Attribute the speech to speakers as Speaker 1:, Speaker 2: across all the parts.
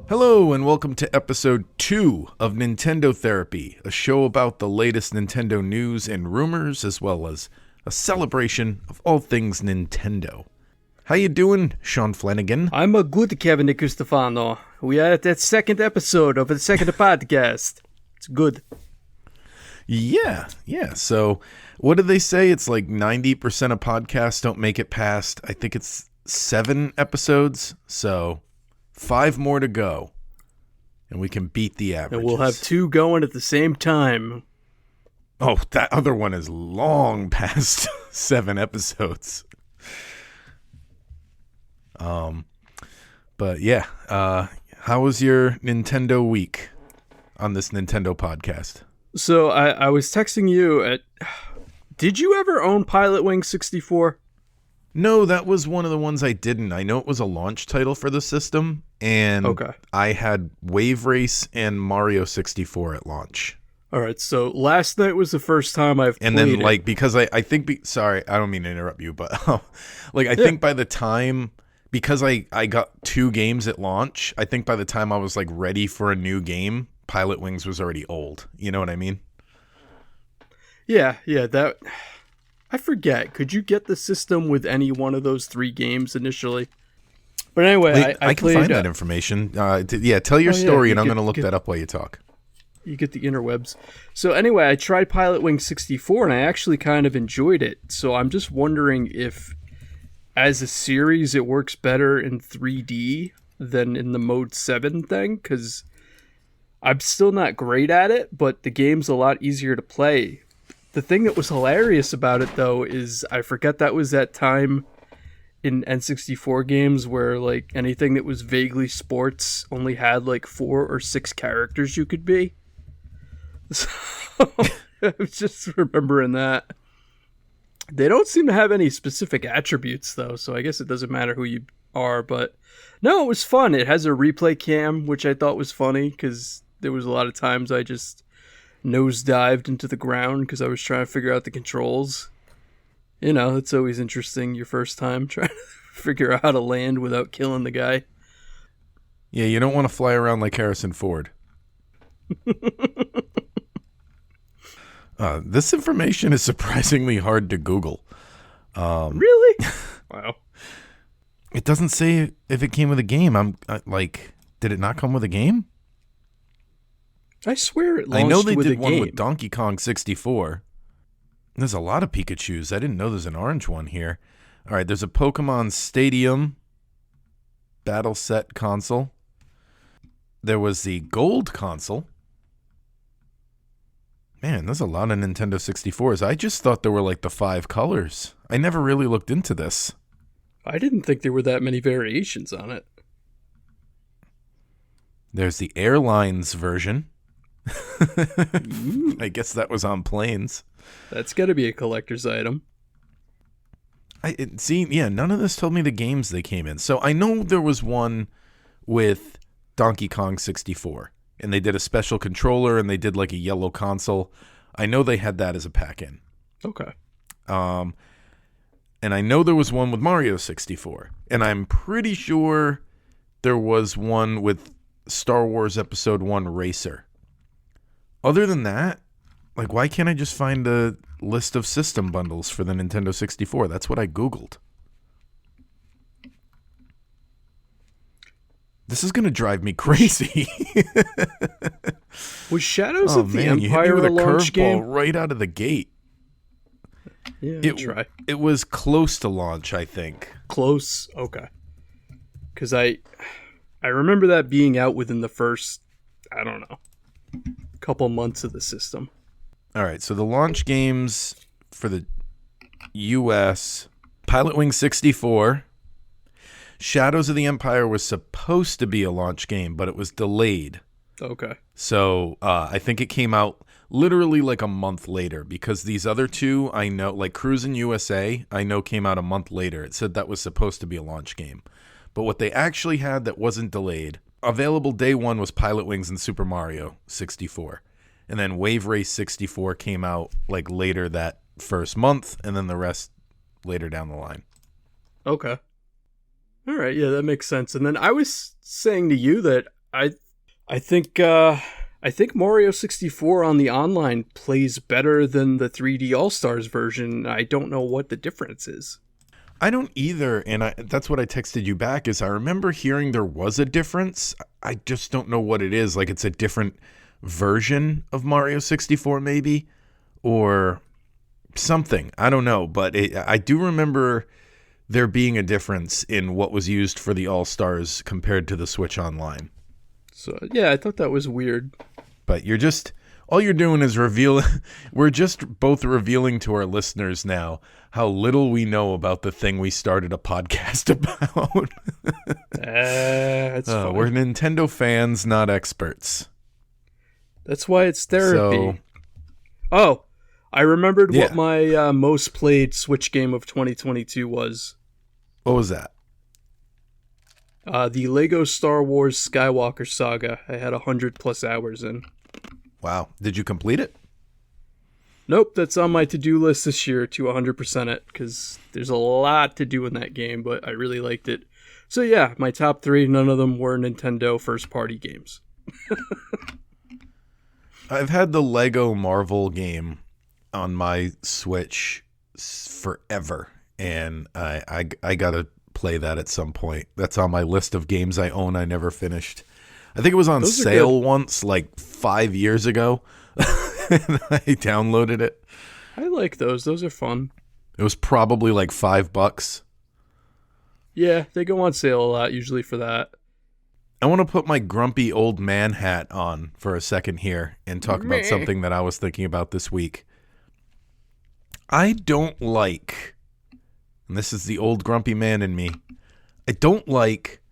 Speaker 1: Hello and welcome to episode 2 of Nintendo Therapy, a show about the latest Nintendo news and rumors, as well as a celebration of all things Nintendo. How you doing, Sean Flanagan?
Speaker 2: I'm a good Kevin Nicostefano. We are at that second episode of the second podcast. It's good.
Speaker 1: Yeah. So, what did they say? It's like 90% of podcasts don't make it past, I think it's 7 episodes, so 5 more to go, and we can beat the average.
Speaker 2: And we'll have 2 going at the same time.
Speaker 1: Oh, that other one is long past 7 episodes. But yeah, how was your Nintendo week on this Nintendo podcast?
Speaker 2: So I was texting you did you ever own Pilot Wing 64?
Speaker 1: No, that was one of the ones I didn't. I know it was a launch title for the system, and I had Wave Race and Mario 64 at launch.
Speaker 2: All right, so last night was the first time I've played
Speaker 1: then, like, because I think... sorry, I don't mean to interrupt you, but, I think by the time... Because I got 2 games at launch, I think by the time I was, ready for a new game, Pilot Wings was already old. You know what I mean?
Speaker 2: Yeah, that... I forget. Could you get the system with any one of those 3 games initially? But anyway,
Speaker 1: I can find that information. Tell your story, and I'm going to look that up while you talk.
Speaker 2: You get the interwebs. So anyway, I tried Pilot Wing 64, and I actually kind of enjoyed it. So I'm just wondering if, as a series, it works better in 3D than in the Mode 7 thing, because I'm still not great at it, but the game's a lot easier to play. The thing that was hilarious about it, though, is I forget that was that time in N64 games where, anything that was vaguely sports only had, 4 or 6 characters you could be. So, I was just remembering that. They don't seem to have any specific attributes, though, so I guess it doesn't matter who you are, but no, it was fun. It has a replay cam, which I thought was funny, because there was a lot of times I just nosedived into the ground because I was trying to figure out the controls. You know, it's always interesting your first time trying to figure out how to land without killing the guy.
Speaker 1: Yeah, you don't want to fly around like Harrison Ford. This information is surprisingly hard to Google.
Speaker 2: Really? Wow.
Speaker 1: It doesn't say if it came with a game. Did it not come with a game?
Speaker 2: I swear it launched
Speaker 1: I know they
Speaker 2: with
Speaker 1: did
Speaker 2: a
Speaker 1: one
Speaker 2: game.
Speaker 1: with Donkey Kong 64. There's a lot of Pikachus. I didn't know there's an orange one here. All right, there's a Pokemon Stadium Battle Set console. There was the Gold console. Man, there's a lot of Nintendo 64s. I just thought there were the 5 colors. I never really looked into this.
Speaker 2: I didn't think there were that many variations on it.
Speaker 1: There's the Airlines version. I guess that was on planes.
Speaker 2: That's got to be a collector's item.
Speaker 1: None of this told me the games they came in. So I know there was one with Donkey Kong 64, and they did a special controller, and they did a yellow console. I know they had that as a pack-in.
Speaker 2: Okay.
Speaker 1: And I know there was one with Mario 64, and I'm pretty sure there was one with Star Wars Episode 1 Racer. Other than that, why can't I just find a list of system bundles for the Nintendo 64? That's what I Googled. This is going to drive me crazy.
Speaker 2: Was Shadows of the Empire a launch game?
Speaker 1: Right out of the gate.
Speaker 2: Yeah, try.
Speaker 1: It was close to launch, I think.
Speaker 2: Close? Okay. Because I remember that being out within the first, I don't know, couple months of the system.
Speaker 1: All right, so the launch games for the US, Pilot Wing 64, Shadows of the Empire was supposed to be a launch game, but it was delayed.
Speaker 2: Okay.
Speaker 1: So I think it came out literally a month later, because these other 2, I know, Cruisin' USA, I know came out a month later. It said that was supposed to be a launch game. But what they actually had that wasn't delayed, available day 1 was Pilot Wings and Super Mario 64. And then Wave Race 64 came out later that first month, and then the rest later down the line.
Speaker 2: Okay. All right, yeah, that makes sense. And then I was saying to you that I I think Mario 64 on the online plays better than the 3D All Stars version. I don't know what the difference is.
Speaker 1: I don't either, and that's what I texted you back. Is I remember hearing there was a difference. I just don't know what it is. Like it's a different version of Mario 64, maybe, or something. I don't know, but I do remember there being a difference in what was used for the All Stars compared to the Switch Online.
Speaker 2: So yeah, I thought that was weird.
Speaker 1: But all you're doing is we're just both revealing to our listeners now how little we know about the thing we started a podcast about.
Speaker 2: That's fine.
Speaker 1: We're Nintendo fans, not experts.
Speaker 2: That's why it's therapy.
Speaker 1: So,
Speaker 2: oh, I remembered what my most played Switch game of 2022 was.
Speaker 1: What was that?
Speaker 2: The Lego Star Wars Skywalker Saga. I had 100+ hours in.
Speaker 1: Wow. Did you complete it?
Speaker 2: Nope, that's on my to-do list this year to 100% it, because there's a lot to do in that game, but I really liked it. So yeah, my top 3, none of them were Nintendo first-party games.
Speaker 1: I've had the Lego Marvel game on my Switch forever, and I gotta play that at some point. That's on my list of games I own I never finished. I think it was on sale once, like 5 years ago. And I downloaded it.
Speaker 2: I like those. Those are fun.
Speaker 1: It was probably like $5.
Speaker 2: Yeah, they go on sale a lot usually for that.
Speaker 1: I want to put my grumpy old man hat on for a second here and talk about something that I was thinking about this week. I don't like, and this is the old grumpy man in me, I don't like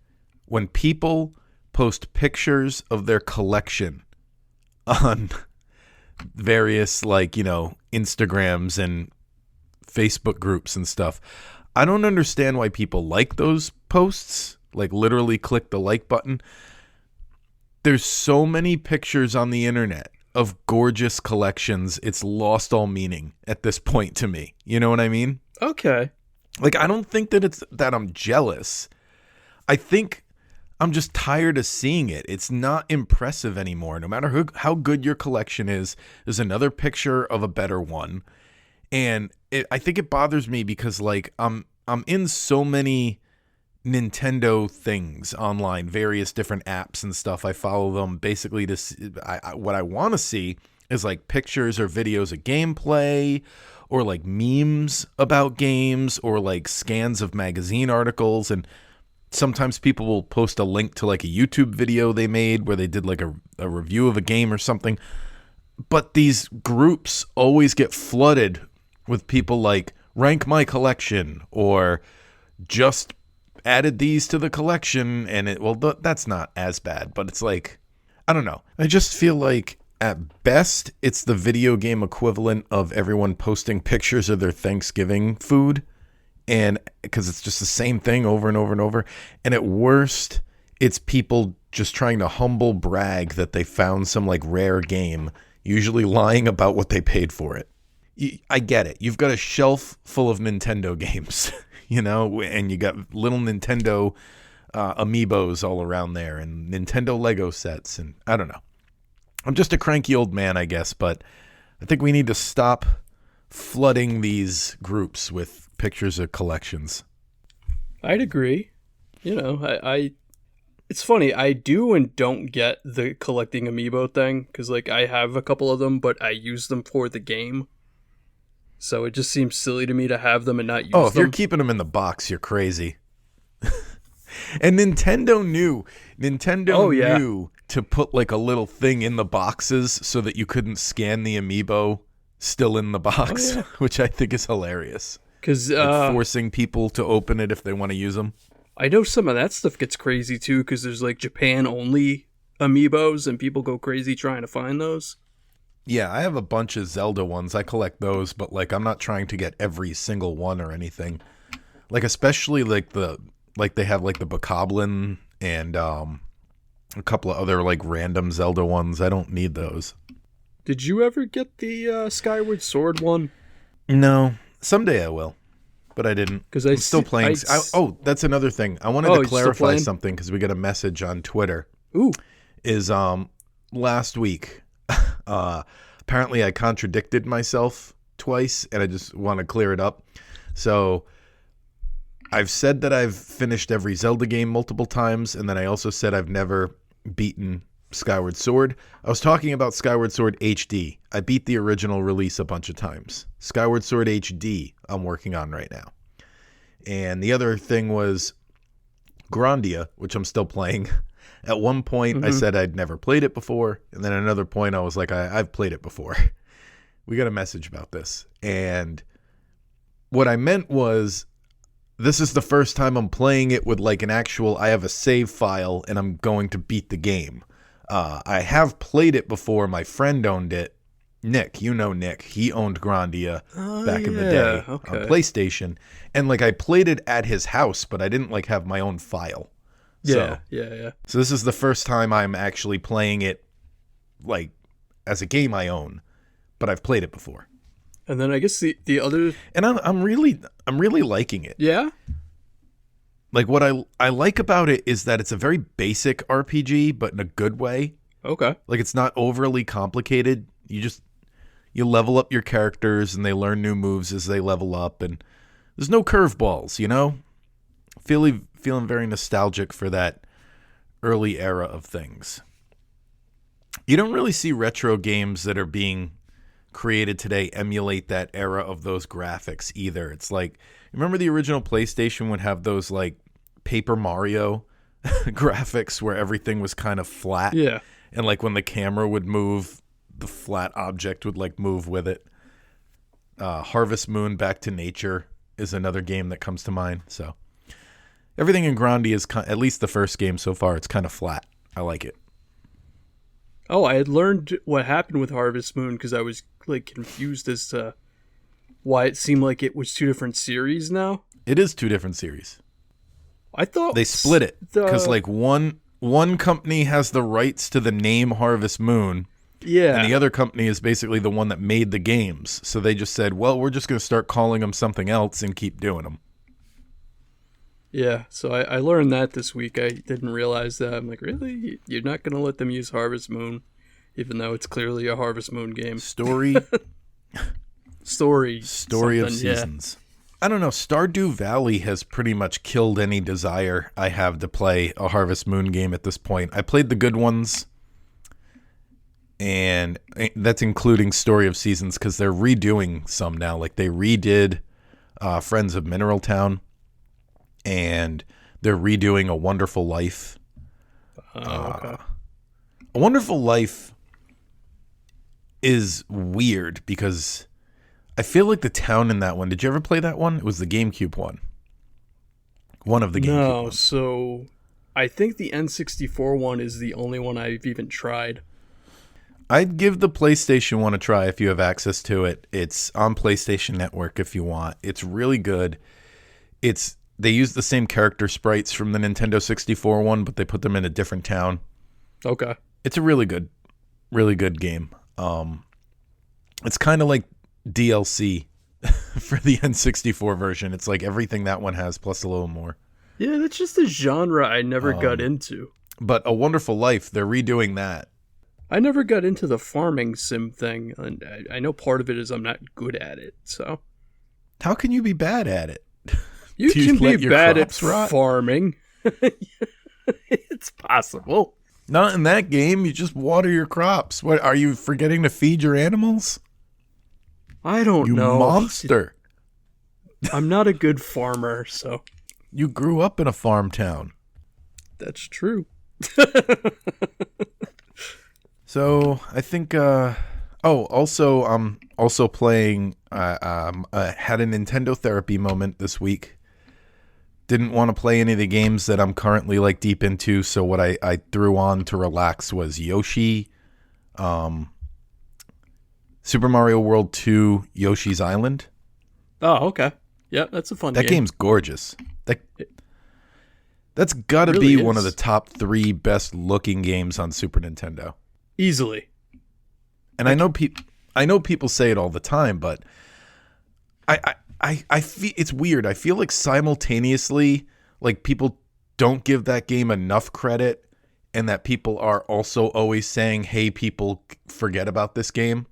Speaker 1: when people post pictures of their collection on various, Instagrams and Facebook groups and stuff. I don't understand why people like those posts, like literally click the like button. There's so many pictures on the internet of gorgeous collections. It's lost all meaning at this point to me. You know what I mean?
Speaker 2: Okay.
Speaker 1: Like, I don't think that it's that I'm jealous. I think I'm just tired of seeing it. It's not impressive anymore. No matter how good your collection is, there's another picture of a better one. And I think it bothers me because, I'm in so many Nintendo things online, various different apps and stuff. I follow them basically to see, what I want to see is pictures or videos of gameplay, or memes about games, or scans of magazine articles. And sometimes people will post a link to a YouTube video they made where they did a review of a game or something. But these groups always get flooded with people rank my collection, or just added these to the collection. And that's not as bad, but it's I don't know. I just feel like at best it's the video game equivalent of everyone posting pictures of their Thanksgiving food. And because it's just the same thing over and over and over. And at worst, it's people just trying to humble brag that they found some rare game, usually lying about what they paid for it. I get it. You've got a shelf full of Nintendo games, and you got little Nintendo amiibos all around there, and Nintendo Lego sets. And I don't know. I'm just a cranky old man, I guess, but I think we need to stop flooding these groups with pictures of collections.
Speaker 2: I'd agree. It's funny. I do and don't get the collecting amiibo thing, because I have a couple of them, but I use them for the game. So it just seems silly to me to have them and not use them.
Speaker 1: Oh, if you're keeping them in the box, you're crazy. And Nintendo knew to put a little thing in the boxes so that you couldn't scan the amiibo still in the box, which I think is hilarious.
Speaker 2: Because
Speaker 1: forcing people to open it if they want to use them.
Speaker 2: I know some of that stuff gets crazy too, because there's Japan only amiibos and people go crazy trying to find those.
Speaker 1: Yeah, I have a bunch of Zelda ones. I collect those, but I'm not trying to get every single one or anything. Especially they have the Bokoblin and a couple of other random Zelda ones. I don't need those.
Speaker 2: Did you ever get the Skyward Sword one?
Speaker 1: No. Someday I will, but I didn't. Because I'm still playing. That's another thing. I wanted to clarify something because we got a message on Twitter.
Speaker 2: Ooh.
Speaker 1: is last week. Apparently I contradicted myself twice, and I just want to clear it up. So I've said that I've finished every Zelda game multiple times, and then I also said I've never beaten Skyward Sword. I was talking about Skyward Sword HD. I beat the original release a bunch of times. Skyward Sword HD I'm working on right now. And the other thing was Grandia, which I'm still playing. At one point, I said I'd never played it before. And then at another point, I was like, I've played it before. We got a message about this. And what I meant was, this is the first time I'm playing it with like an actual, I have a save file and I'm going to beat the game. I have played it before. My friend owned it. Nick, you know Nick. He owned Grandia back in the day on PlayStation. And like I played it at his house, but I didn't like have my own file.
Speaker 2: Yeah.
Speaker 1: So this is the first time I'm actually playing it like as a game I own, but I've played it before.
Speaker 2: And then I guess the other,
Speaker 1: and I'm really liking it.
Speaker 2: Yeah.
Speaker 1: Like what I like about it is that it's a very basic RPG, but in a good way.
Speaker 2: Okay.
Speaker 1: Like it's not overly complicated. You level up your characters and they learn new moves as they level up, and there's no curveballs, you know? Feeling very nostalgic for that early era of things. You don't really see retro games that are being created today emulate that era of those graphics either. It's like, remember the original PlayStation would have those like Paper Mario graphics where everything was kind of flat?
Speaker 2: Yeah.
Speaker 1: And like when the camera would move, the flat object would like move with it. Harvest Moon Back to Nature is another game that comes to mind. So everything in Grandia is, at least the first game so far, it's kind of flat. I like it.
Speaker 2: Oh, I had learned what happened with Harvest Moon because I was like confused as to why it seemed like it was two different series now.
Speaker 1: It is two different series.
Speaker 2: I thought
Speaker 1: they split it because like one company has the rights to the name Harvest Moon.
Speaker 2: Yeah.
Speaker 1: And the other company is basically the one that made the games. So they just said, well, we're just going to start calling them something else and keep doing them.
Speaker 2: Yeah, so I learned that this week. I didn't realize that. I'm like, really? You're not going to let them use Harvest Moon, even though it's clearly a Harvest Moon game?
Speaker 1: Story of Seasons. Yeah. I don't know. Stardew Valley has pretty much killed any desire I have to play a Harvest Moon game at this point. I played the good ones, and that's including Story of Seasons because they're redoing some now. Like they redid Friends of Mineral Town. And they're redoing A Wonderful Life.
Speaker 2: Okay.
Speaker 1: A Wonderful Life is weird because I feel like the town in that one. Did you ever play that one? It was the GameCube one. One of the GameCube ones.
Speaker 2: So I think the N64 one is the only one I've even tried.
Speaker 1: I'd give the PlayStation one a try if you have access to it. It's on PlayStation Network if you want. It's really good. They use the same character sprites from the Nintendo 64 one, but they put them in a different town.
Speaker 2: Okay.
Speaker 1: It's a really good game. It's kind of like DLC for the N64 version. It's like everything that one has plus a little more.
Speaker 2: Yeah, that's just a genre I never got into.
Speaker 1: But A Wonderful Life, they're redoing that.
Speaker 2: I never got into the farming sim thing, and I know part of it is I'm not good at it, so.
Speaker 1: How can you be bad at it?
Speaker 2: You can be bad at farming. It's possible.
Speaker 1: Not in that game. You just water your crops. What, are you forgetting to feed your animals?
Speaker 2: I don't know.
Speaker 1: You monster.
Speaker 2: I'm not a good farmer, so.
Speaker 1: You grew up in a farm town.
Speaker 2: That's true.
Speaker 1: So, I think, also, I'm also playing, had a Nintendo therapy moment this week. Didn't want to play any of the games that I'm currently like deep into, so what I threw on to relax was Yoshi, Super Mario World 2, Yoshi's Island.
Speaker 2: Oh, okay. Yeah, that's a fun game.
Speaker 1: That game's gorgeous. That's got to be one of the top 3 best looking games on Super Nintendo.
Speaker 2: Easily.
Speaker 1: And I know people say it all the time, but I feel it's weird. I feel like simultaneously, like people don't give that game enough credit, and that people are also always saying, hey, people, forget about this game.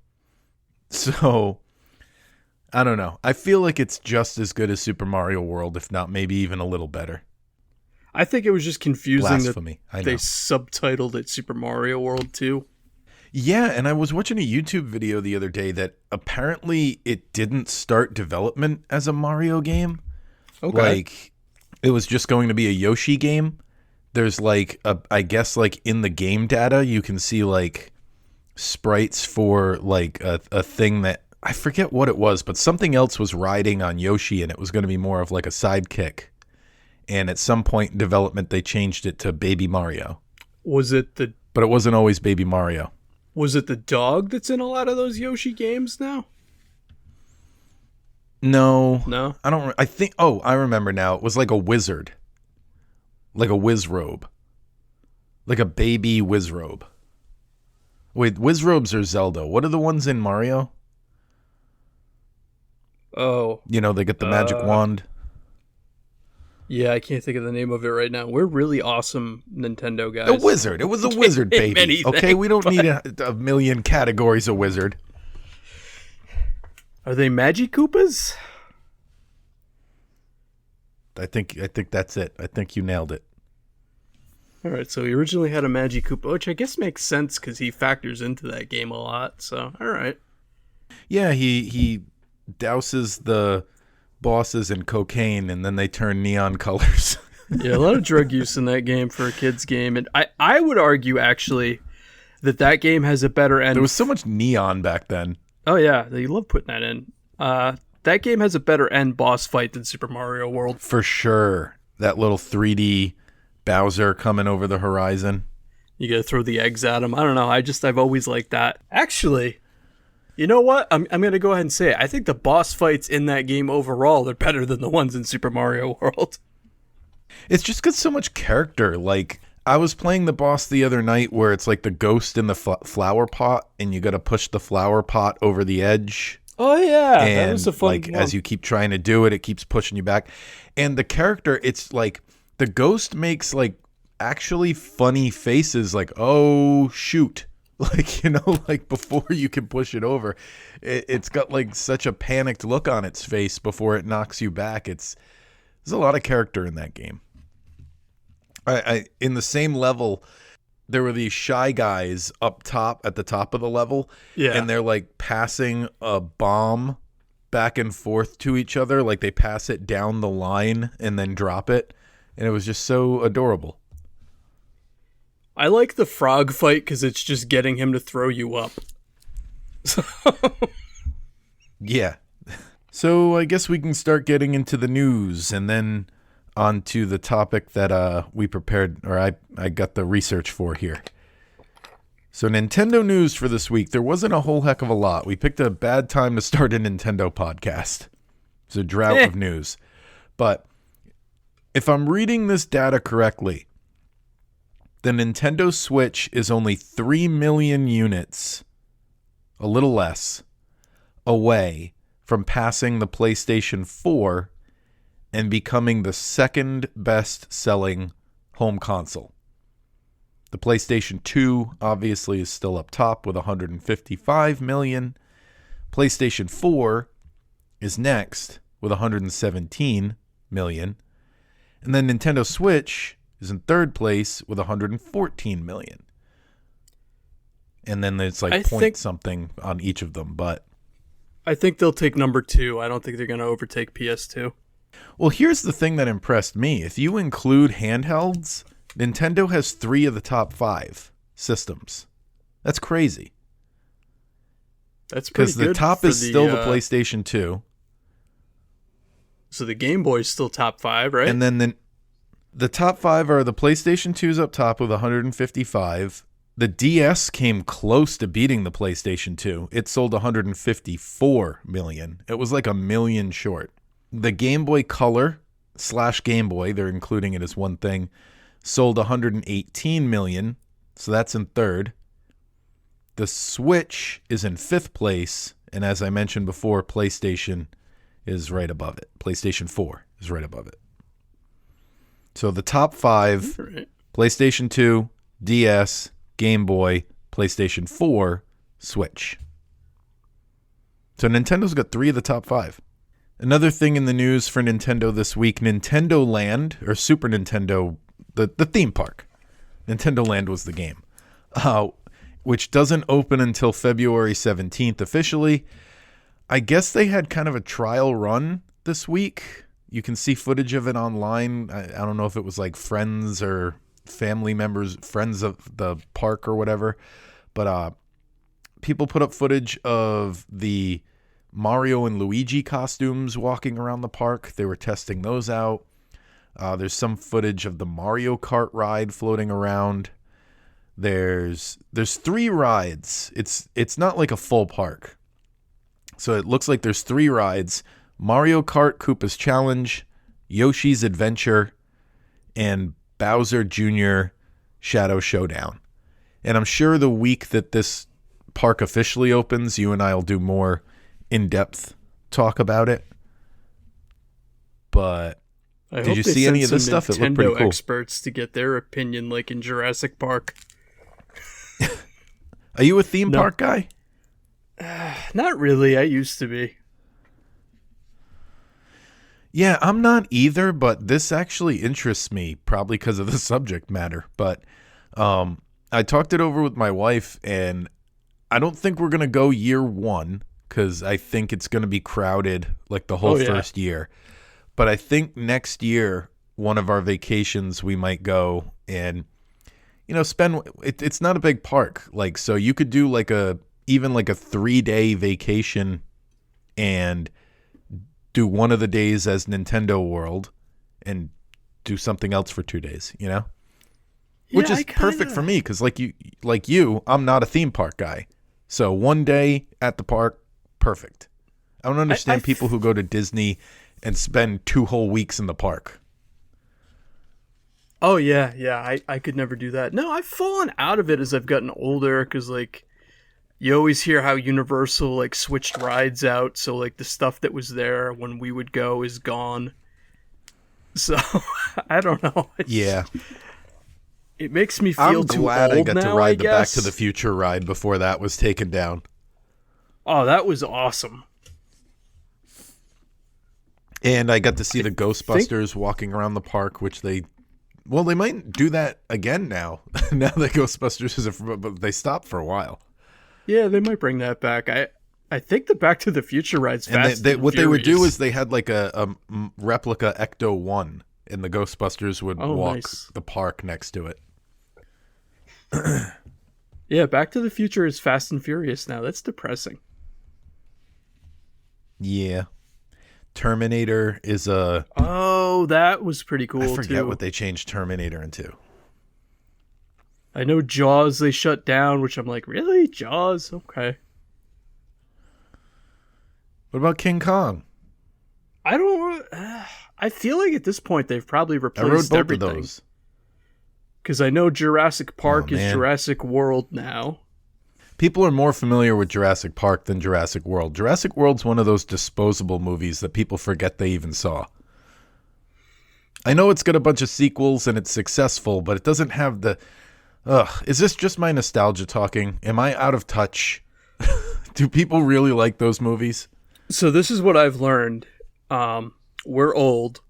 Speaker 1: So, I don't know. I feel like it's just as good as Super Mario World, if not maybe even a little better.
Speaker 2: I think it was just confusing
Speaker 1: Blasphemy.
Speaker 2: that they subtitled it Super Mario World too.
Speaker 1: Yeah, and I was watching a YouTube video the other day that apparently it didn't start development as a Mario game.
Speaker 2: Okay.
Speaker 1: Like, it was just going to be a Yoshi game. There's like, I guess like in the game data, you can see like sprites for like a thing that, I forget what it was, but something else was riding on Yoshi and it was going to be more of like a sidekick. And at some point in development, they changed it to Baby Mario.
Speaker 2: But
Speaker 1: it wasn't always Baby Mario.
Speaker 2: Was it the dog that's in a lot of those Yoshi games now?
Speaker 1: No. I think, I remember now. It was like a wizard. Like a Wizrobe. Like a baby Wizrobe. Wait, Wizrobes are Zelda. What are the ones in Mario?
Speaker 2: Oh.
Speaker 1: You know, they get the magic wand.
Speaker 2: Yeah, I can't think of the name of it right now. We're really awesome Nintendo guys.
Speaker 1: A wizard. It was a wizard, baby.
Speaker 2: Anything,
Speaker 1: okay, we don't need a million categories of wizard.
Speaker 2: Are they Magikoopas?
Speaker 1: I think that's it. I think you nailed it.
Speaker 2: All right, so he originally had a Magikoopa, which I guess makes sense because he factors into that game a lot. So, all right.
Speaker 1: Yeah, he douses the bosses in cocaine and then they turn neon colors.
Speaker 2: Yeah, a lot of drug use in that game for a kid's game. And I would argue, actually, that game has a better end.
Speaker 1: There was so much neon back then.
Speaker 2: Oh, yeah. They love putting that in. That game has a better end boss fight than Super Mario World.
Speaker 1: For sure. That little 3D Bowser coming over the horizon.
Speaker 2: You gotta throw the eggs at him. I don't know. I've always liked that. Actually, you know what? I'm gonna go ahead and say it. I think the boss fights in that game overall are better than the ones in Super Mario World.
Speaker 1: It's just got so much character. Like, I was playing the boss the other night where it's like the ghost in the flower pot and you gotta push the flower pot over the edge.
Speaker 2: Oh yeah,
Speaker 1: and
Speaker 2: that was a fun one.
Speaker 1: As you keep trying to do it, it keeps pushing you back. And the character, it's like the ghost makes like actually funny faces, like, oh shoot, like, you know, like before you can push it over. It's got like such a panicked look on its face before it knocks you back. There's a lot of character in that game. I in the same level, there were these shy guys up top at the top of the level.
Speaker 2: Yeah.
Speaker 1: And they're like passing a bomb back and forth to each other. Like they pass it down the line and then drop it. And it was just so adorable.
Speaker 2: I like the frog fight because it's just getting him to throw you up.
Speaker 1: Yeah. So I guess we can start getting into the news and then on to the topic that we prepared, or I got the research for here. So Nintendo news for this week. There wasn't a whole heck of a lot. We picked a bad time to start a Nintendo podcast. It's a drought of news. But if I'm reading this data correctly, the Nintendo Switch is only 3 million units, a little less, away from passing the PlayStation 4 and becoming the second best-selling home console. The PlayStation 2 obviously is still up top with 155 million. PlayStation 4 is next with 117 million. And then Nintendo Switch is in third place with 114 million. And then it's like something on each of them, but
Speaker 2: I think they'll take number 2. I don't think they're going to overtake PS2.
Speaker 1: Well, here's the thing that impressed me. If you include handhelds, Nintendo has 3 of the top 5 systems. That's crazy.
Speaker 2: That's pretty good.
Speaker 1: Because the top is still the PlayStation 2.
Speaker 2: So the Game Boy's still top 5, right?
Speaker 1: And then the top 5 are the PlayStation 2's up top with 155. The DS came close to beating the PlayStation 2. It sold 154 million. It was like a million short. The Game Boy Color / Game Boy, they're including it as one thing, sold 118 million. So that's in third. The Switch is in 5th place. And as I mentioned before, PlayStation is right above it. PlayStation 4 is right above it. So the top 5, right. PlayStation 2, DS, Game Boy, PlayStation 4, Switch. So Nintendo's got 3 of the top 5. Another thing in the news for Nintendo this week, Nintendo Land, or Super Nintendo, the theme park. Nintendo Land was the game, which doesn't open until February 17th officially. I guess they had kind of a trial run this week. You can see footage of it online. I don't know if it was like friends or family members, friends of the park or whatever. But people put up footage of the Mario and Luigi costumes walking around the park. They were testing those out. There's some footage of the Mario Kart ride floating around. There's 3 rides. It's not like a full park. So it looks like there's 3 rides: Mario Kart Koopa's Challenge, Yoshi's Adventure, and Bowser Jr. Shadow Showdown. And I'm sure the week that this park officially opens, you and I will do more in-depth talk about it. But did you see any of this stuff? It looked pretty cool.
Speaker 2: Experts to get their opinion, like in Jurassic Park.
Speaker 1: Are you a theme park guy?
Speaker 2: Not really. I used to be.
Speaker 1: Yeah, I'm not either, but this actually interests me, probably because of the subject matter. But I talked it over with my wife, and I don't think we're going to go year 1, because I think it's going to be crowded like the whole first year. But I think next year, one of our vacations, we might go and, spend it's not a big park. Like, so you could do even like a 3-day vacation and do one of the days as Nintendo World and do something else for 2 days, which is perfect for me. Cause like you, I'm not a theme park guy. So one day at the park, perfect. I don't understand people who go to Disney and spend 2 whole weeks in the park.
Speaker 2: Oh, yeah. I could never do that. No, I've fallen out of it as I've gotten older because, you always hear how Universal, switched rides out. So, the stuff that was there when we would go is gone. So, I don't know. It makes me feel too old now,
Speaker 1: I got to ride the Back
Speaker 2: guess.
Speaker 1: to the Future ride before that was taken down.
Speaker 2: Oh, that was awesome.
Speaker 1: And I got to see the Ghostbusters walking around the park, which they might do that again now. Now that Ghostbusters but they stopped for a while.
Speaker 2: Yeah, they might bring that back. I think the Back to the Future ride's fast.
Speaker 1: And what they would do is they had a replica Ecto 1, and the Ghostbusters would walk the park next to it.
Speaker 2: Yeah, Back to the Future is Fast and Furious now. That's depressing.
Speaker 1: Yeah. Terminator is a...
Speaker 2: Oh, that was pretty cool, too.
Speaker 1: I forget what they changed Terminator into.
Speaker 2: I know Jaws they shut down, which I'm like, really? Jaws? Okay.
Speaker 1: What about King Kong?
Speaker 2: I don't... I feel like at this point they've probably replaced everything.
Speaker 1: Of those.
Speaker 2: Because I know Jurassic Park is Jurassic World now.
Speaker 1: People are more familiar with Jurassic Park than Jurassic World. Jurassic World's one of those disposable movies that people forget they even saw. I know it's got a bunch of sequels and it's successful, but it doesn't have the... is this just my nostalgia talking? Am I out of touch? Do people really like those movies?
Speaker 2: So this is what I've learned. We're old.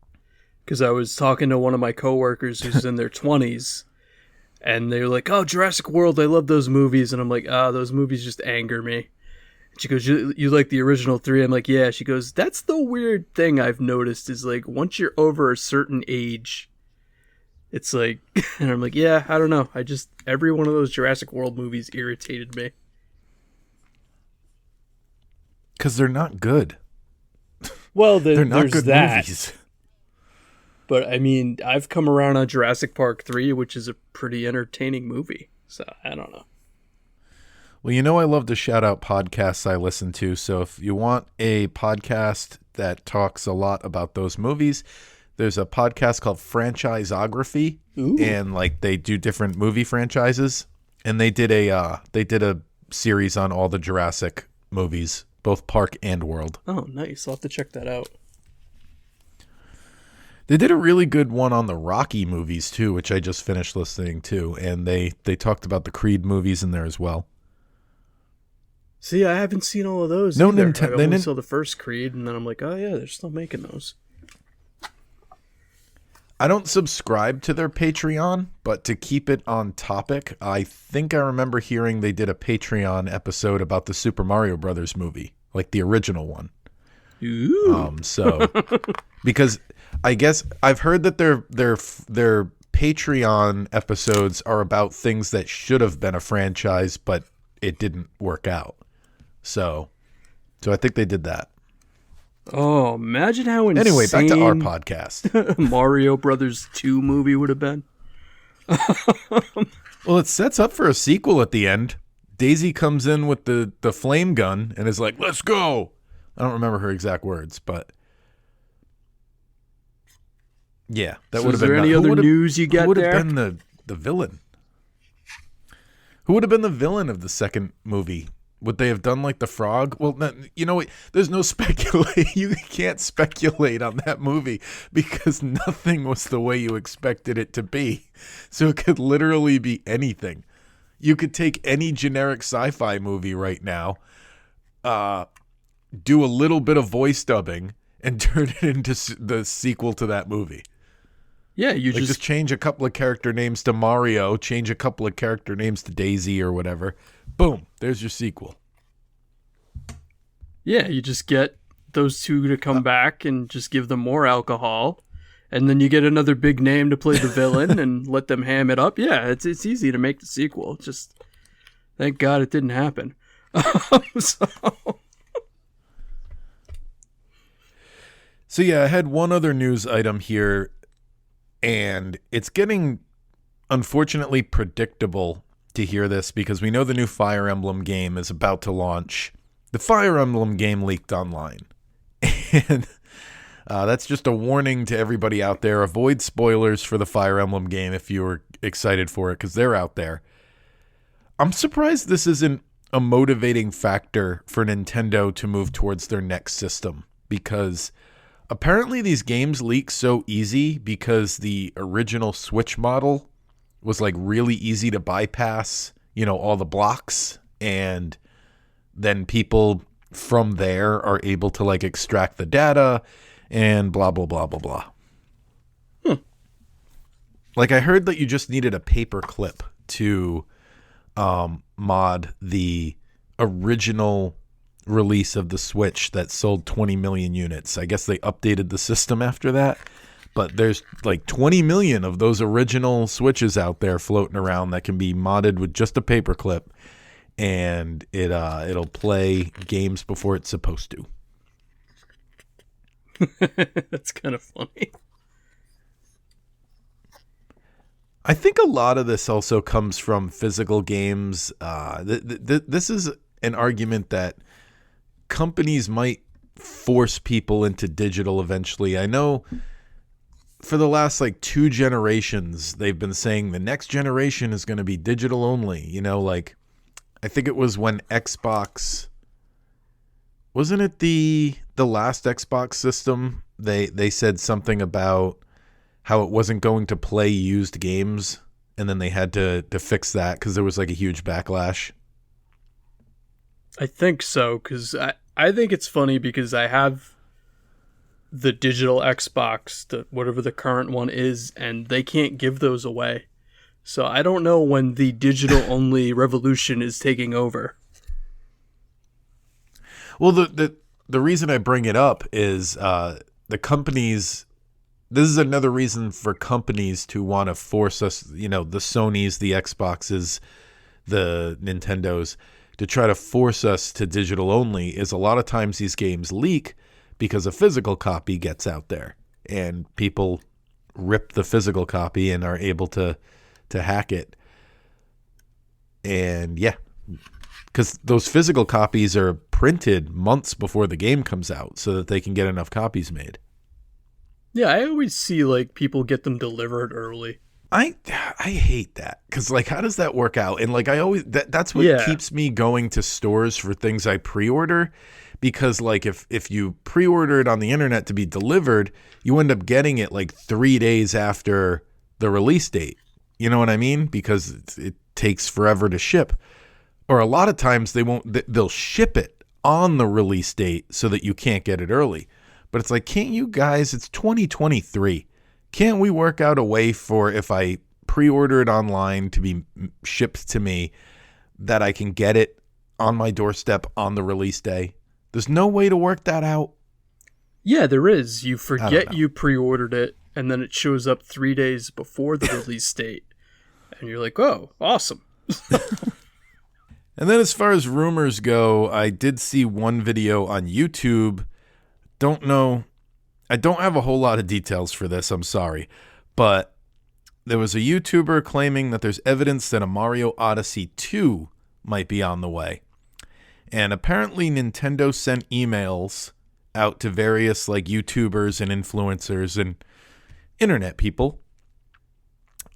Speaker 2: Because I was talking to one of my coworkers who's in their 20s. And they were like, oh, Jurassic World, I love those movies. And I'm like, those movies just anger me. And she goes, you like the original 3? I'm like, yeah. She goes, that's the weird thing I've noticed is once you're over a certain age, it's and I'm like, yeah, I don't know. Every one of those Jurassic World movies irritated me.
Speaker 1: Because they're not good.
Speaker 2: Well,
Speaker 1: they're not
Speaker 2: there's
Speaker 1: good
Speaker 2: that.
Speaker 1: movies.
Speaker 2: But, I mean, I've come around on Jurassic Park 3, which is a pretty entertaining movie. So, I don't know.
Speaker 1: Well, I love to shout out podcasts I listen to. So if you want a podcast that talks a lot about those movies, there's a podcast called Franchiseography.
Speaker 2: Ooh.
Speaker 1: And, they do different movie franchises. And they did a series on all the Jurassic movies, both Park and World.
Speaker 2: Oh, nice. I'll have to check that out.
Speaker 1: They did a really good one on the Rocky movies too, which I just finished listening to, and they talked about the Creed movies in there as well.
Speaker 2: See, I haven't seen all of those
Speaker 1: No
Speaker 2: either.
Speaker 1: Nintendo.
Speaker 2: I only saw the first Creed, and then I'm like, oh yeah, they're still making those.
Speaker 1: I don't subscribe to their Patreon, but to keep it on topic, I think I remember hearing they did a Patreon episode about the Super Mario Brothers movie, like the original one.
Speaker 2: Ooh.
Speaker 1: So because I guess I've heard that their Patreon episodes are about things that should have been a franchise, but it didn't work out. So I think they did that.
Speaker 2: Oh, imagine how insane
Speaker 1: Anyway, back to our podcast.
Speaker 2: Mario Brothers 2 movie would have been.
Speaker 1: Well, it sets up for a sequel at the end. Daisy comes in with the flame gun and is like, let's go. I don't remember her exact words, but yeah, that would have been.
Speaker 2: Is there any other news you got there?
Speaker 1: Who would have been the villain? Who would have been the villain of the second movie? Would they have done like the frog? Well, you know what? There's no speculate. You can't speculate on that movie because nothing was the way you expected it to be. So it could literally be anything. You could take any generic sci-fi movie right now, do a little bit of voice dubbing, and turn it into the sequel to that movie.
Speaker 2: Yeah, you
Speaker 1: just change a couple of character names to Mario, change a couple of character names to Daisy or whatever. Boom, there's your sequel.
Speaker 2: Yeah, you just get those two to come back and just give them more alcohol. And then you get another big name to play the villain and let them ham it up. Yeah, it's easy to make the sequel. Just thank God it didn't happen.
Speaker 1: So yeah, I had one other news item here, and it's getting, unfortunately, predictable to hear this because we know the new Fire Emblem game is about to launch. The Fire Emblem game leaked online. And that's just a warning to everybody out there. Avoid spoilers for the Fire Emblem game if you're excited for it because they're out there. I'm surprised this isn't a motivating factor for Nintendo to move towards their next system because apparently these games leak so easy because the original Switch model was like really easy to bypass, all the blocks, and then people from there are able to like extract the data and blah, blah, blah, blah, blah. Like I heard that you just needed a paper clip to mod the original release of the Switch that sold 20 million units. I guess they updated the system after that. But there's like 20 million of those original Switches out there floating around that can be modded with just a paperclip, and it'll play games before it's supposed to.
Speaker 2: That's kind of funny.
Speaker 1: I think a lot of this also comes from physical games. This is an argument that companies might force people into digital eventually. I know for the last like 2 generations, they've been saying the next generation is going to be digital only. Like I think it was when Xbox, wasn't it the last Xbox system? They said something about how it wasn't going to play used games, and then they had to fix that because there was like a huge backlash.
Speaker 2: I think so, because I think it's funny because I have the digital Xbox, whatever the current one is, and they can't give those away. So I don't know when the digital-only revolution is taking over.
Speaker 1: Well, the reason I bring it up is the companies. This is another reason for companies to want to force us, the Sonys, the Xboxes, the Nintendos, to try to force us to digital only. Is a lot of times these games leak because a physical copy gets out there and people rip the physical copy and are able to hack it. And yeah, because those physical copies are printed months before the game comes out so that they can get enough copies made.
Speaker 2: Yeah, I always see like people get them delivered early.
Speaker 1: I hate that because like how does that work out? And like I always that's what keeps me going to stores for things I pre-order, because like if you pre-order it on the internet to be delivered, you end up getting it like 3 days after the release date. You know what I mean? Because it takes forever to ship. Or a lot of times they'll ship it on the release date so that you can't get it early. But it's like, can't you guys, it's 2023. Can't we work out a way for if I pre-order it online to be shipped to me that I can get it on my doorstep on the release day? There's no way to work that out.
Speaker 2: Yeah, there is. You forget you pre-ordered it, and then it shows up 3 days before the release date. And you're like, oh, awesome.
Speaker 1: And then as far as rumors go, I did see one video on YouTube. Don't know. I don't have a whole lot of details for this. I'm sorry. But there was a YouTuber claiming that there's evidence that a Mario Odyssey 2 might be on the way. And apparently Nintendo sent emails out to various like YouTubers and influencers and internet people.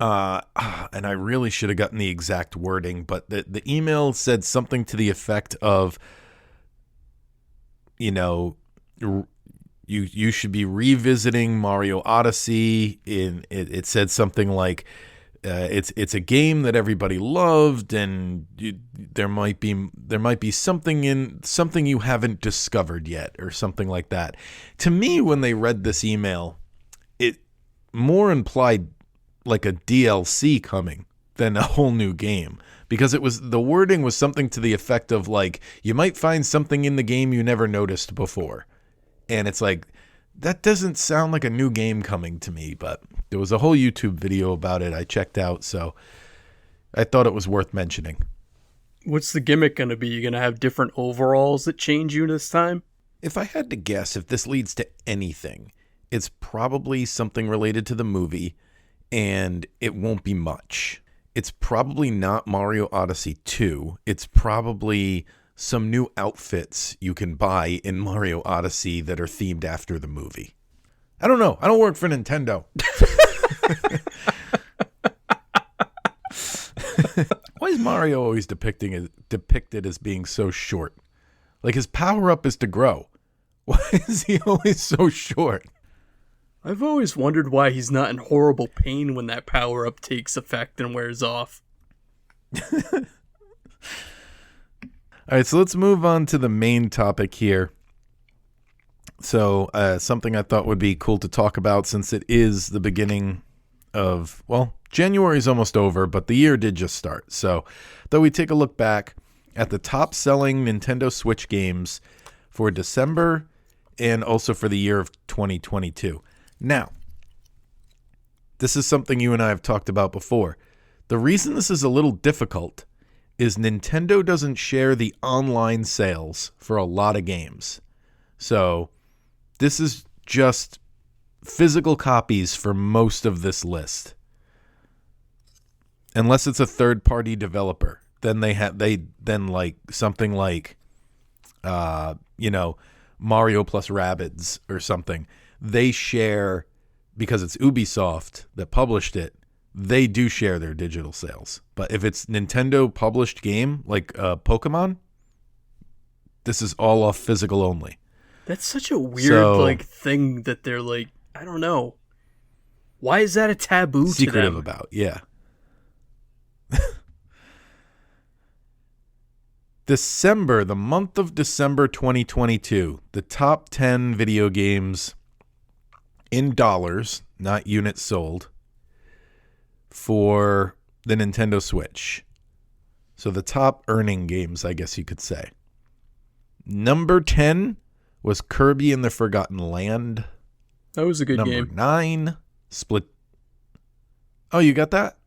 Speaker 1: And I really should have gotten the exact wording, but the email said something to the effect of, you know, you should be revisiting Mario Odyssey. It said something like, it's a game that everybody loved, and there might be something you haven't discovered yet, or something like that. To me, when they read this email, it more implied like a DLC coming than a whole new game, because the wording was something to the effect of like, you might find something in the game you never noticed before. And it's like, that doesn't sound like a new game coming to me, but there was a whole YouTube video about it I checked out, so I thought it was worth mentioning.
Speaker 2: What's the gimmick going to be? You going to have different overalls that change you this time?
Speaker 1: If I had to guess, if this leads to anything, it's probably something related to the movie, and it won't be much. It's probably not Mario Odyssey 2. It's probably some new outfits you can buy in Mario Odyssey that are themed after the movie. I don't know. I don't work for Nintendo. Why is Mario always depicted as being so short? Like, his power-up is to grow. Why is he always so short?
Speaker 2: I've always wondered why he's not in horrible pain when that power-up takes effect and wears off.
Speaker 1: All right, so let's move on to the main topic here. So something I thought would be cool to talk about, since it is the beginning of, well, January's almost over, but the year did just start. So though we take a look back at the top-selling Nintendo Switch games for December and also for the year of 2022. Now, this is something you and I have talked about before. The reason this is a little difficult is Nintendo doesn't share the online sales for a lot of games. So this is just physical copies for most of this list. Unless it's a third-party developer, then then like something like Mario plus Rabbids or something. They share, because it's Ubisoft that published it, they do share their digital sales. But if it's Nintendo published game, like Pokemon, this is all off physical only.
Speaker 2: That's such a weird thing that they're like, I don't know. Why is that a taboo
Speaker 1: secretive
Speaker 2: to them?
Speaker 1: About, yeah. December, the month of December 2022, the top 10 video games in dollars, not units sold, for the Nintendo Switch. So the top earning games, I guess you could say. Number 10 was Kirby and the Forgotten Land.
Speaker 2: That was a good game.
Speaker 1: Number 9, Split. Oh, you got that?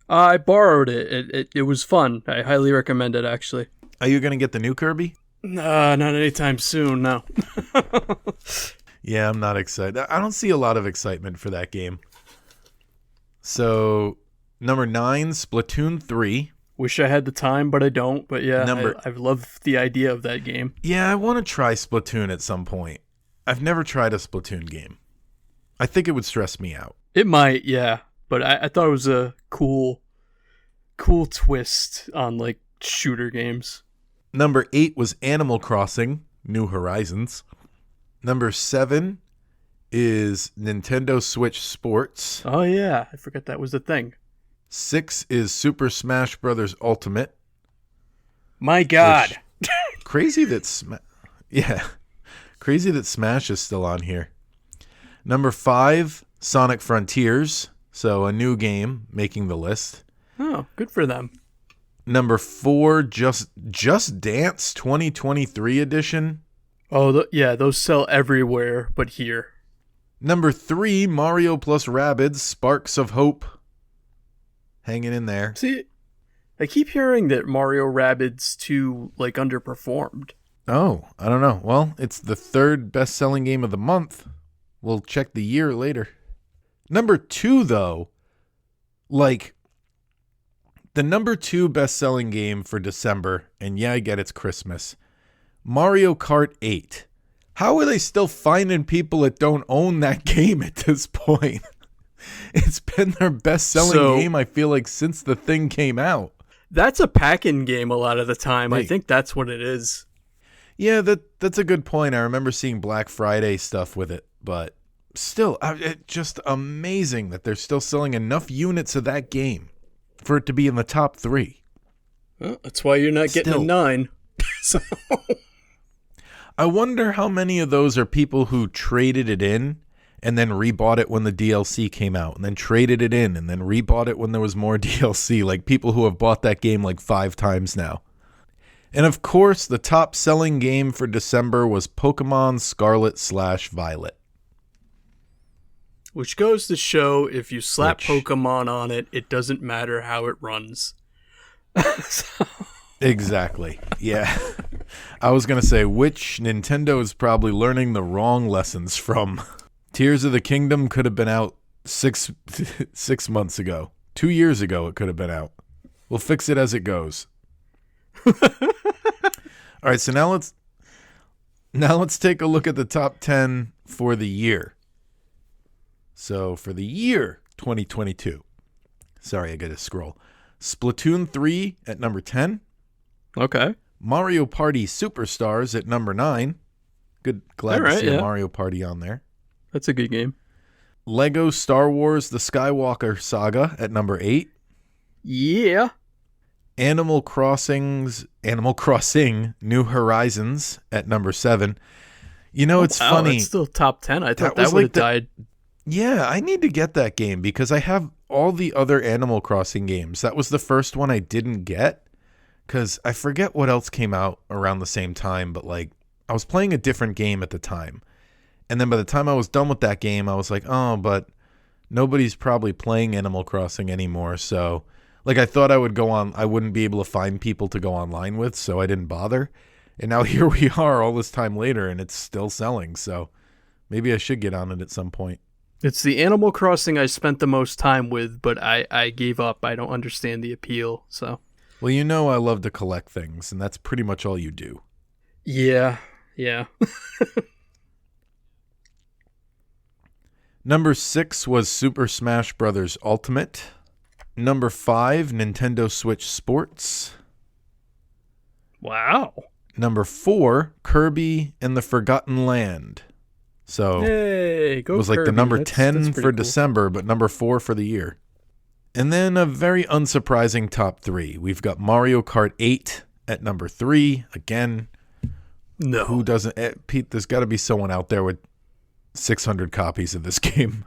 Speaker 2: I borrowed it. It was fun. I highly recommend it, actually.
Speaker 1: Are you going to get the new Kirby?
Speaker 2: Not anytime soon, no.
Speaker 1: Yeah, I'm not excited. I don't see a lot of excitement for that game. So, number 9, Splatoon 3.
Speaker 2: Wish I had the time, but I don't. But yeah, I love the idea of that game.
Speaker 1: Yeah, I want to try Splatoon at some point. I've never tried a Splatoon game. I think it would stress me out.
Speaker 2: It might, yeah. But I thought it was a cool twist on, like, shooter games.
Speaker 1: Number 8 was Animal Crossing, New Horizons. Number 7 is Nintendo Switch Sports.
Speaker 2: Oh, yeah. I forgot that was the thing.
Speaker 1: 6 is Super Smash Bros. Ultimate.
Speaker 2: My God.
Speaker 1: Crazy that crazy that Smash is still on here. Number 5, Sonic Frontiers. So a new game making the list.
Speaker 2: Oh, good for them.
Speaker 1: Number 4, Just Dance 2023 edition.
Speaker 2: Oh, yeah, those sell everywhere but here.
Speaker 1: Number 3, Mario plus Rabbids Sparks of Hope. Hanging in there.
Speaker 2: See, I keep hearing that Mario Rabbids 2 underperformed.
Speaker 1: Oh, I don't know. Well, it's the 3rd best-selling game of the month. We'll check the year later. Number 2, though, the number 2 best-selling game for December, and yeah, I get it's Christmas, Mario Kart 8. How are they still finding people that don't own that game at this point? It's been their best-selling game, I feel like, since the thing came out.
Speaker 2: That's a pack-in game a lot of the time.
Speaker 1: Hey.
Speaker 2: I think that's what it is.
Speaker 1: Yeah, that's a good point. I remember seeing Black Friday stuff with it, but still, it's just amazing that they're still selling enough units of that game for it to be in the top 3.
Speaker 2: Well, that's why you're not getting a 9. So...
Speaker 1: I wonder how many of those are people who traded it in and then rebought it when the DLC came out, and then traded it in and then rebought it when there was more DLC, like people who have bought that game 5 times now. And of course, the top selling game for December was Pokemon Scarlet/Violet.
Speaker 2: Which goes to show if you slap Pokemon on it, it doesn't matter how it runs.
Speaker 1: Exactly. Yeah. I was going to say, which Nintendo is probably learning the wrong lessons from. Tears of the Kingdom could have been out 6 months ago. 2 years ago it could have been out. We'll fix it as it goes. All right, so now let's take a look at the top 10 for the year. So for the year 2022. Sorry, I got to scroll. Splatoon 3 at number 10.
Speaker 2: Okay.
Speaker 1: Mario Party Superstars at number 9. Glad to see a Mario Party on there.
Speaker 2: That's a good game.
Speaker 1: Lego Star Wars The Skywalker Saga at number 8.
Speaker 2: Yeah.
Speaker 1: Animal Crossing New Horizons at number 7. You know, it's funny.
Speaker 2: It's still top 10. I thought that would have died.
Speaker 1: Yeah, I need to get that game because I have all the other Animal Crossing games. That was the first one I didn't get because I forget what else came out around the same time, but I was playing a different game at the time. And then by the time I was done with that game, I was like, oh, but nobody's probably playing Animal Crossing anymore. So I thought I wouldn't be able to find people to go online with, so I didn't bother. And now here we are all this time later, and it's still selling. So maybe I should get on it at some point.
Speaker 2: It's the Animal Crossing I spent the most time with, but I gave up. I don't understand the appeal, so.
Speaker 1: Well, you know I love to collect things, and that's pretty much all you do.
Speaker 2: Yeah.
Speaker 1: Number 6 was Super Smash Bros. Ultimate. Number 5, Nintendo Switch Sports.
Speaker 2: Wow.
Speaker 1: Number 4, Kirby and the Forgotten Land. So
Speaker 2: hey, go
Speaker 1: it was
Speaker 2: Kirby.
Speaker 1: The number 10
Speaker 2: that's
Speaker 1: for
Speaker 2: cool.
Speaker 1: December, but number 4 for the year. And then a very unsurprising top 3. We've got Mario Kart 8 at number 3. Again,
Speaker 2: no.
Speaker 1: Who doesn't? Pete, there's got to be someone out there with 600 copies of this game.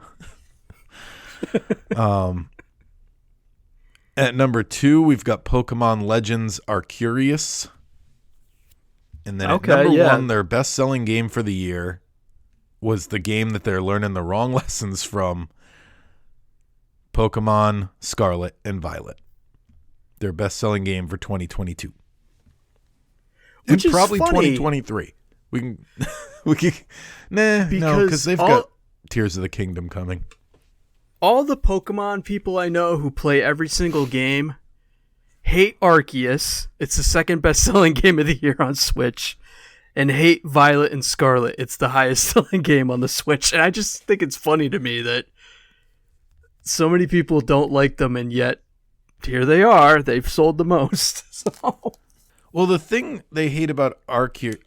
Speaker 1: At number 2, we've got Pokemon Legends Arceus. And then at number 1, their best-selling game for the year was the game that they're learning the wrong lessons from, Pokemon Scarlet and Violet. Their best-selling game for 2022.
Speaker 2: Which
Speaker 1: and probably
Speaker 2: is funny.
Speaker 1: 2023. We can because they've got Tears of the Kingdom coming.
Speaker 2: All the Pokemon people I know who play every single game hate Arceus. It's the second best-selling game of the year on Switch. And hate Violet and Scarlet. It's the highest-selling game on the Switch. And I just think it's funny to me that so many people don't like them, and yet here they are. They've sold the most. So.
Speaker 1: Well, the thing they hate about Arceus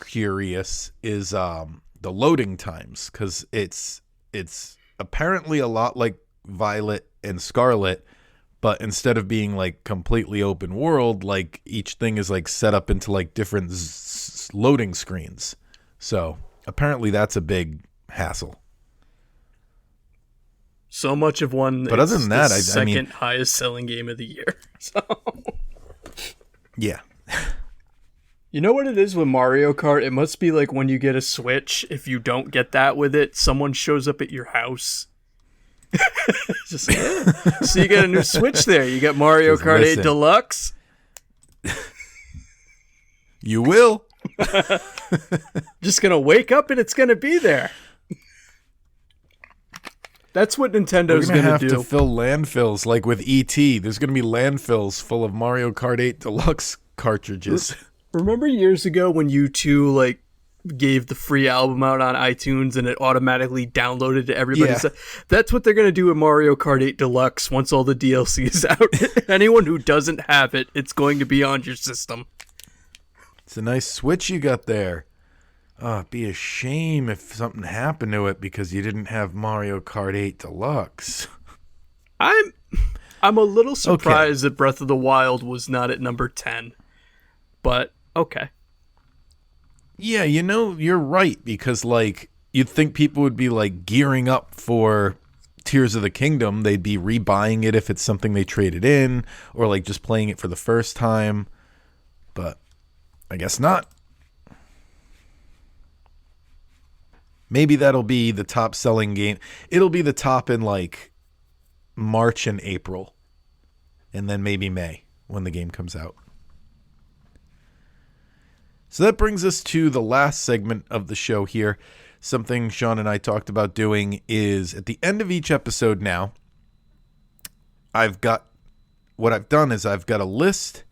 Speaker 1: curious is the loading times, because it's apparently a lot like Violet and Scarlet, but instead of being like completely open world, like each thing is like set up into like different loading screens. So apparently that's a big hassle.
Speaker 2: So much of one.
Speaker 1: But other than that,
Speaker 2: I mean, second
Speaker 1: second
Speaker 2: highest selling game of the year. So
Speaker 1: yeah.
Speaker 2: You know what it is with Mario Kart? It must be like when you get a Switch, if you don't get that with it, someone shows up at your house. Just like, yeah. So you got a new Switch there. You got Mario
Speaker 1: Just
Speaker 2: Kart 8
Speaker 1: listen.
Speaker 2: Deluxe.
Speaker 1: You will.
Speaker 2: Just going to wake up and it's going to be there. That's what Nintendo's
Speaker 1: going to
Speaker 2: do.
Speaker 1: to fill landfills like with E.T. There's going to be landfills full of Mario Kart 8 Deluxe cartridges.
Speaker 2: Remember years ago when U2 like gave the free album out on iTunes and it automatically downloaded to everybody's?
Speaker 1: Yeah.
Speaker 2: That's what they're going to do with Mario Kart 8 Deluxe once all the DLC is out. Anyone who doesn't have it, it's going to be on your system.
Speaker 1: It's a nice Switch you got there. It'd be a shame if something happened to it because you didn't have Mario Kart 8 Deluxe.
Speaker 2: I'm a little surprised that Breath of the Wild was not at number 10. But okay.
Speaker 1: Yeah, you know, you're right, because like you'd think people would be like gearing up for Tears of the Kingdom. They'd be rebuying it if it's something they traded in, or like just playing it for the first time. But I guess not. Maybe that'll be the top selling game. It'll be the top in like March and April, and then maybe May when the game comes out. So that brings us to the last segment of the show here. Something Sean and I talked about doing is at the end of each episode now, I've got a list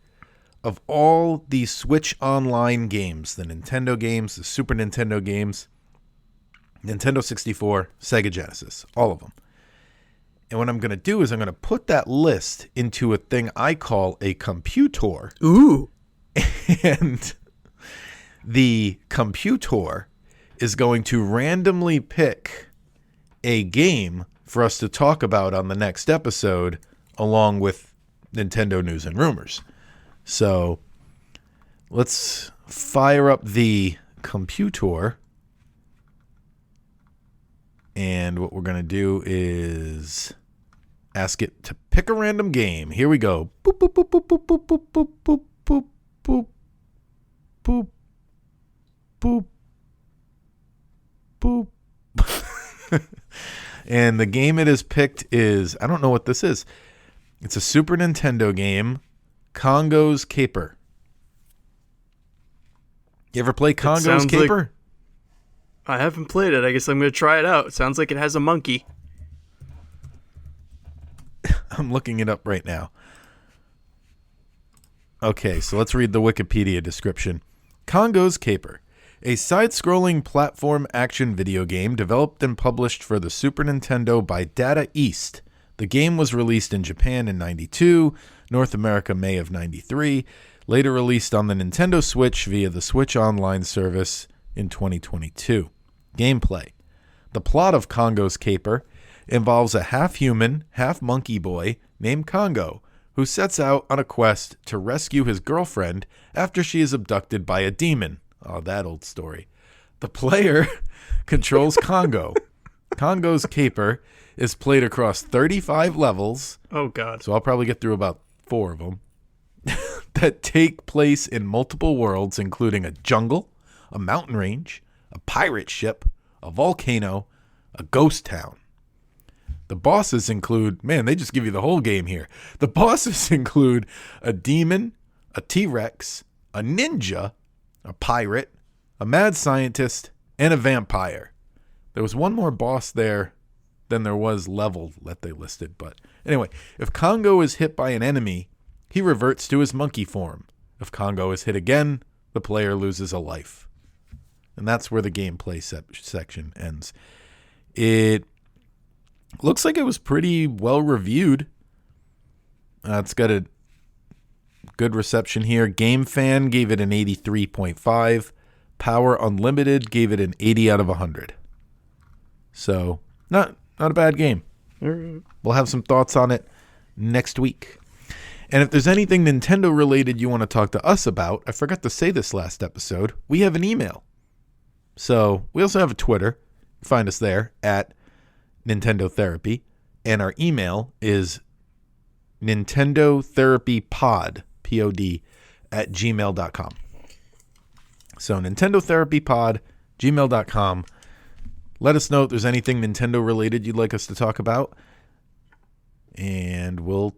Speaker 1: of all the Switch Online games, the Nintendo games, the Super Nintendo games, Nintendo 64, Sega Genesis, all of them. And what I'm going to do is I'm going to put that list into a thing I call a computer.
Speaker 2: Ooh.
Speaker 1: And the computer is going to randomly pick a game for us to talk about on the next episode, along with Nintendo news and rumors. So let's fire up the computer. And what we're going to do is ask it to pick a random game. Here we go. Boop, boop, boop, boop, boop, boop, boop, boop, boop, boop, boop, boop, boop. And the game it has picked is, I don't know what this is. It's a Super Nintendo game, Congo's Caper. You ever play Congo's Caper?
Speaker 2: I haven't played it. I guess I'm going to try it out. It sounds like it has a monkey.
Speaker 1: I'm looking it up right now. Okay, so let's read the Wikipedia description. Congo's Caper, a side-scrolling platform action video game developed and published for the Super Nintendo by Data East. The game was released in Japan in '92, North America May of '93, later released on the Nintendo Switch via the Switch Online service in 2022. Gameplay. The plot of Congo's Caper involves a half-human, half-monkey boy named Congo, who sets out on a quest to rescue his girlfriend after she is abducted by a demon. Oh, that old story. The player controls Congo. Congo's Caper is played across 35 levels.
Speaker 2: Oh, God.
Speaker 1: So I'll probably get through about 4 of them. That take place in multiple worlds, including a jungle, a mountain range, a pirate ship, a volcano, a ghost town. The bosses include, man, they just give you the whole game here. The bosses include a demon, a T-Rex, a ninja, a pirate, a mad scientist, and a vampire. There was one more boss there than there was level that they listed. But anyway, if Congo is hit by an enemy, he reverts to his monkey form. If Congo is hit again, the player loses a life. And that's where the gameplay section ends. It looks like it was pretty well reviewed. It's got a good reception here. Game Fan gave it an 83.5. Power Unlimited gave it an 80 out of 100. So, not a bad game. We'll have some thoughts on it next week. And if there's anything Nintendo related you want to talk to us about, I forgot to say this last episode, we have an email. So, we also have a Twitter. Find us there at Nintendo Therapy. And our email is Nintendo Therapy Pod, P-O-D, at gmail.com. So Nintendo Therapy Pod, gmail.com. Let us know if there's anything Nintendo related you'd like us to talk about. And we'll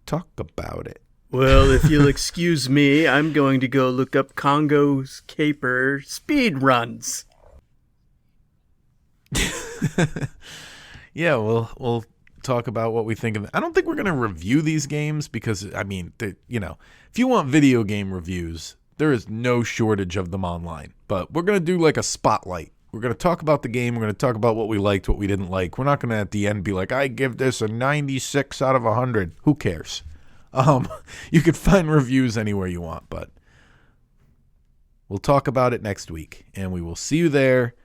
Speaker 1: talk about it.
Speaker 2: Well, if you'll excuse me, I'm going to go look up Congo's Caper speed runs.
Speaker 1: Yeah, we'll talk about what we think of it. I don't think we're going to review these games because, I mean, if you want video game reviews, there is no shortage of them online. But we're going to do like a spotlight. We're going to talk about the game. We're going to talk about what we liked, what we didn't like. We're not going to at the end be like, I give this a 96 out of 100. Who cares? You can find reviews anywhere you want, but we'll talk about it next week. And we will see you there.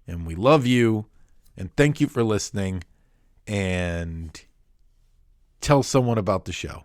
Speaker 1: And we love you. And thank you for listening. And tell someone about the show.